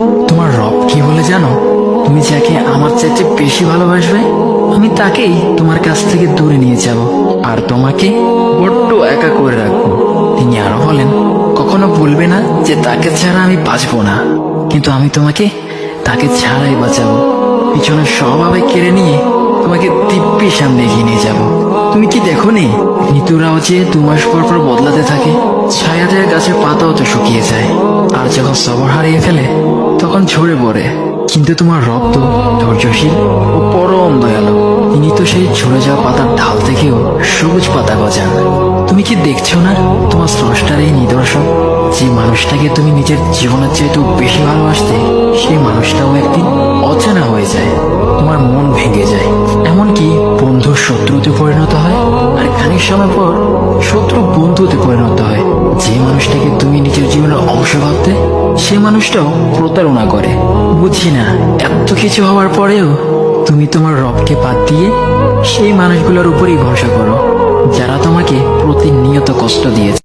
তোমার রব কি বলে জানো? তুমি যাকে আমার চাইতে বেশি ভালোবাসবে আমি তাকেই তোমার কাছ থেকে দূরে নিয়ে যাব আর তোমাকে বড্ড একা করে রাখবো। তিনি আরো বলেন, কখনো বলবে না যে তাকে ছাড়া আমি বাঁচবো না, কিন্তু আমি তোমাকে তাকে ছাড়াই বাঁচাবো। পিছনে স্বভাবে কেড়ে নিয়ে তোমাকে দিব্যি সামনে এগিয়ে নিয়ে যাবো। তুমি কি দেখো নি ঋতুরাও যে 2 মাস পর পর বদলাতে থাকে, ছায়া দেওয়া গাছের পাতাও তো শুকিয়ে যায়, আর যখন সবর হারিয়ে ফেলে তখন ঝরে পড়ে। কিন্তু তোমার রব তো ধৈর্যশীল ও পরম দয়ালু। তিনি তো সেই ঝরে যাওয়া পাতার ঢাল থেকেও সবুজ পাতা গজান। তুমি কি দেখছো না তোমার স্রষ্টার এই নিদর্শন? যে মানুষটাকে তুমি নিজের জীবনের চাইতেও বেশি ভালোবাসতে, সেই মানুষটাও একদিন অচেনা হয়ে যায়, তোমার মন ভেঙে যায়, এমনকি বন্ধু শত্রুতে পরিণত হয়, আর খানিক সময় পর শত্রু বন্ধুতে পরিণত হয়। যে মানুষটাকে তুমি নিজের জীবনের অংশ ভাবতে, সে মানুষটাও প্রতারণা করে। বুঝি না এত কিছু হওয়ার পরেও তুমি তোমার রবকে বাদ দিয়ে সেই মানুষগুলোর উপরই ভরসা করো, যারা তোমাকে প্রতিনিয়ত কষ্ট দিয়েছে।